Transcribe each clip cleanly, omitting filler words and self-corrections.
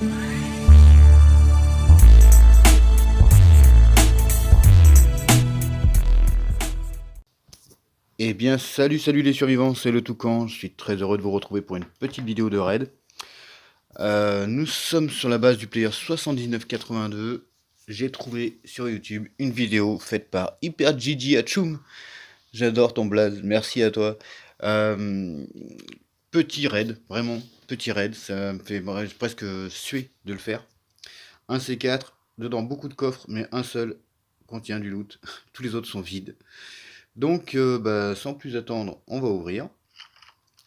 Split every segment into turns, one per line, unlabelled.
Eh bien, salut les survivants, c'est le Toucan. Je suis très heureux de vous retrouver pour une petite vidéo de raid. Nous sommes sur la base du player 7982. J'ai trouvé sur YouTube une vidéo faite par HyperGG Achum. J'adore ton blaze, merci à toi. Petit raid, vraiment petit raid, ça me fait presque suer de le faire. Un C4, dedans beaucoup de coffres, mais un seul contient du loot. Tous les autres sont vides. Donc, sans plus attendre, on va ouvrir.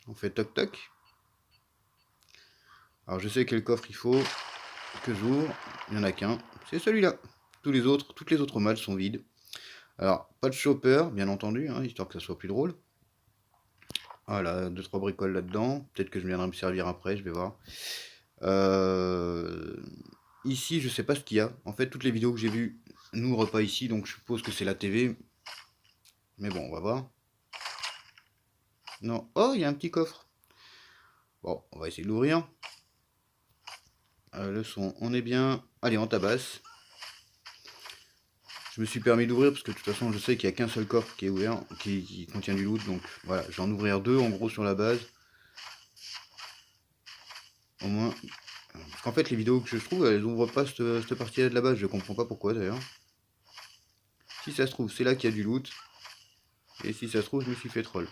On fait toc toc. Alors je sais quel coffre il faut que j'ouvre. Il n'y en a qu'un. C'est celui-là. Toutes les autres malles sont vides. Alors, pas de chopper, bien entendu, hein, histoire que ça soit plus drôle. Voilà, 2-3 bricoles là-dedans. Peut-être que je viendrai me servir après, je vais voir. Ici, je sais pas ce qu'il y a. En fait, toutes les vidéos que j'ai vues n'ouvrent pas ici, donc je suppose que c'est la TV. Mais bon, on va voir. Non. Oh, il y a un petit coffre. Bon, on va essayer de l'ouvrir. Le son, on est bien. Allez, on tabasse. Je me suis permis d'ouvrir parce que de toute façon, je sais qu'il n'y a qu'un seul coffre qui est ouvert, qui contient du loot. Donc voilà, je vais en ouvrir deux en gros sur la base. Au moins. Parce qu'en fait, les vidéos que je trouve, elles ouvrent pas cette partie-là de la base. Je comprends pas pourquoi d'ailleurs. Si ça se trouve, c'est là qu'il y a du loot. Et si ça se trouve, je me suis fait troll.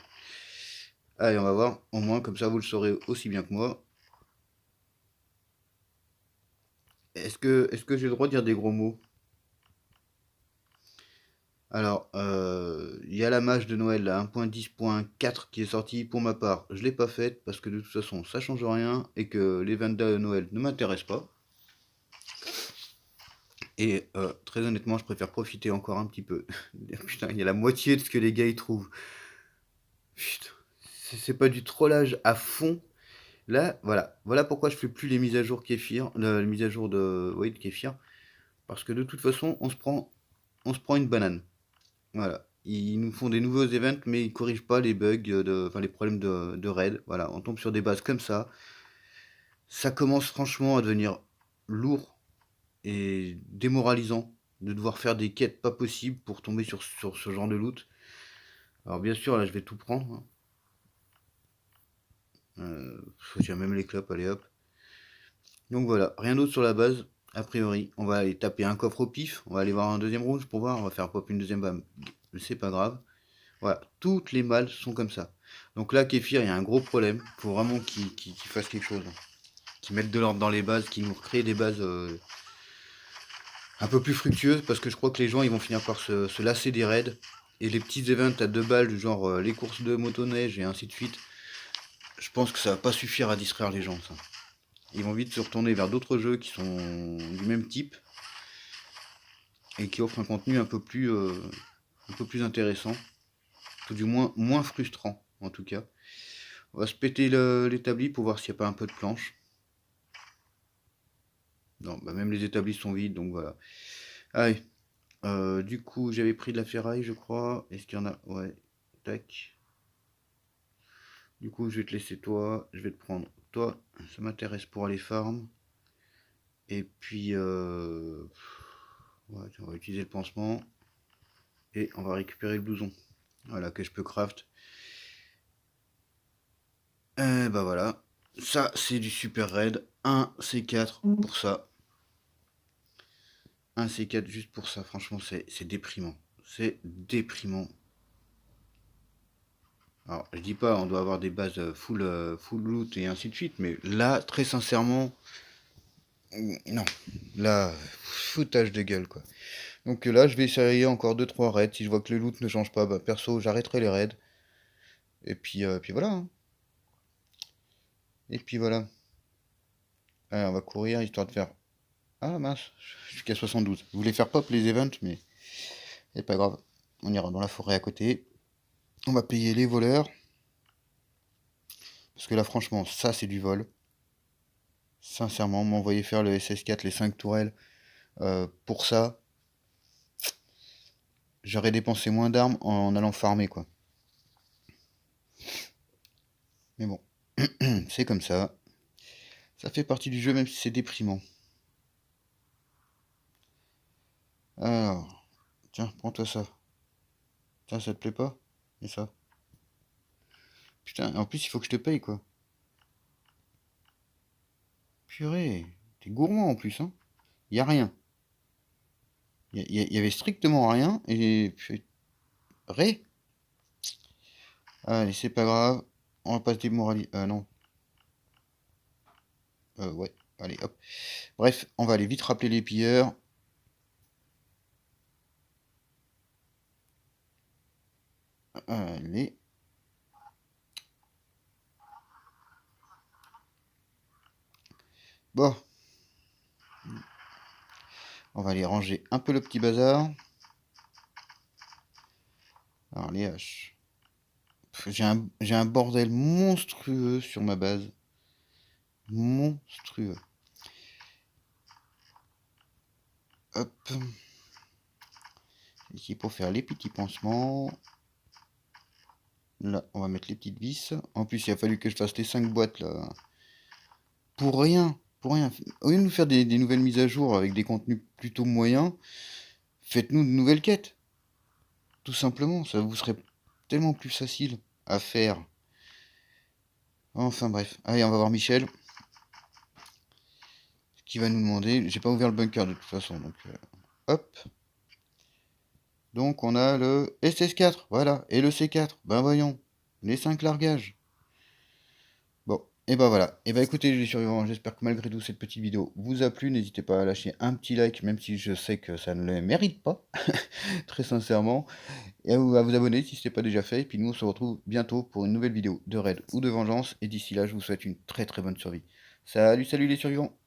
Allez, on va voir. Au moins, comme ça, vous le saurez aussi bien que moi. Est-ce que j'ai le droit de dire des gros mots? Alors, il y a la mage de Noël, la 1.10.4 qui est sortie pour ma part. Je l'ai pas faite parce que de toute façon, ça change rien et que l'event de Noël ne m'intéresse pas. Et très honnêtement, je préfère profiter encore un petit peu. Putain, il y a la moitié de ce que les gars y trouvent. Putain, c'est pas du trollage à fond. Là, voilà pourquoi je fais plus les mises à jour Kéfir, les mises à jour de Kéfir, parce que de toute façon, on se prend une banane. Voilà, ils nous font des nouveaux events, mais ils corrigent pas les bugs, enfin les problèmes de raid. Voilà, on tombe sur des bases comme ça. Ça commence franchement à devenir lourd et démoralisant de devoir faire des quêtes pas possibles pour tomber sur ce genre de loot. Alors bien sûr, là, je vais tout prendre, hein. J'ai même les clopes, allez hop. Donc voilà, rien d'autre sur la base. A priori, on va aller taper un coffre au pif. On va aller voir un deuxième rouge pour voir. On va faire pop une deuxième bam. C'est pas grave. Voilà, toutes les malles sont comme ça. Donc là, Kéfir, il y a un gros problème. Il faut vraiment qu'il fasse quelque chose. Qu'il mette de l'ordre dans les bases, qu'il nous recrée des bases un peu plus fructueuses. Parce que je crois que les gens ils vont finir par se lasser des raids. Et les petits events à 2 balles, du genre les courses de motoneige et ainsi de suite. Je pense que ça va pas suffire à distraire les gens, ça. Ils vont vite se retourner vers d'autres jeux qui sont du même type. Et qui offrent un contenu un peu plus intéressant. Tout du moins frustrant, en tout cas. On va se péter l'établi pour voir s'il n'y a pas un peu de planche. Non, bah même les établis sont vides, donc voilà. Allez, du coup, j'avais pris de la ferraille, je crois. Est-ce qu'il y en a? Ouais, tac. Du coup, je vais te laisser toi. Je vais te prendre toi. Ça m'intéresse pour aller farm. Et puis, ouais, on va utiliser le pansement. Et on va récupérer le blouson. Voilà, que je peux craft. Bah voilà. Ça, c'est du super raid. Un C4 pour ça. Un C4 juste pour ça. Franchement, c'est déprimant. C'est déprimant. Alors, je dis pas, on doit avoir des bases full loot et ainsi de suite, mais là, très sincèrement, non. Là, foutage de gueule, quoi. Donc là, je vais essayer encore 2-3 raids. Si je vois que le loot ne change pas, bah perso, j'arrêterai les raids. Et puis voilà, hein. Et puis voilà. Allez, on va courir histoire de faire. Ah mince, je suis qu'à 72. Je voulais faire pop les events, mais c'est pas grave. On ira dans la forêt à côté. On va payer les voleurs. Parce que là, franchement, ça, c'est du vol. Sincèrement, m'envoyer faire le SS4, les 5 tourelles, pour ça, j'aurais dépensé moins d'armes en allant farmer, quoi. Mais bon, c'est comme ça. Ça fait partie du jeu, même si c'est déprimant. Alors, tiens, prends-toi ça. Tiens, ça te plaît pas? Et ça? Putain, en plus, il faut que je te paye, quoi. Purée, t'es gourmand en plus, hein. Y a rien. Y avait strictement rien, et... Ré? Allez, c'est pas grave. On va pas se démoraliser. Non. Ouais. Allez, hop. Bref, on va aller vite rappeler les pilleurs. Allez. Bon. On va aller ranger un peu le petit bazar. Alors, les haches. J'ai un bordel monstrueux sur ma base. Monstrueux. Hop. Ici pour faire les petits pansements. Là, on va mettre les petites vis. En plus, il a fallu que je fasse les 5 boîtes là. Pour rien. Pour rien. Au lieu de nous faire des nouvelles mises à jour avec des contenus plutôt moyens, faites-nous de nouvelles quêtes. Tout simplement. Ça vous serait tellement plus facile à faire. Enfin bref. Allez, on va voir Michel. Qui va nous demander. J'ai pas ouvert le bunker de toute façon. Donc, hop. Donc on a le SS4, voilà, et le C4, ben voyons, les 5 largages. Bon, et ben voilà, et ben écoutez les survivants, j'espère que malgré tout cette petite vidéo vous a plu, n'hésitez pas à lâcher un petit like, même si je sais que ça ne le mérite pas, très sincèrement, et à vous abonner si ce n'est pas déjà fait, et puis nous on se retrouve bientôt pour une nouvelle vidéo de raid ou de vengeance, et d'ici là je vous souhaite une très très bonne survie. Salut salut les survivants!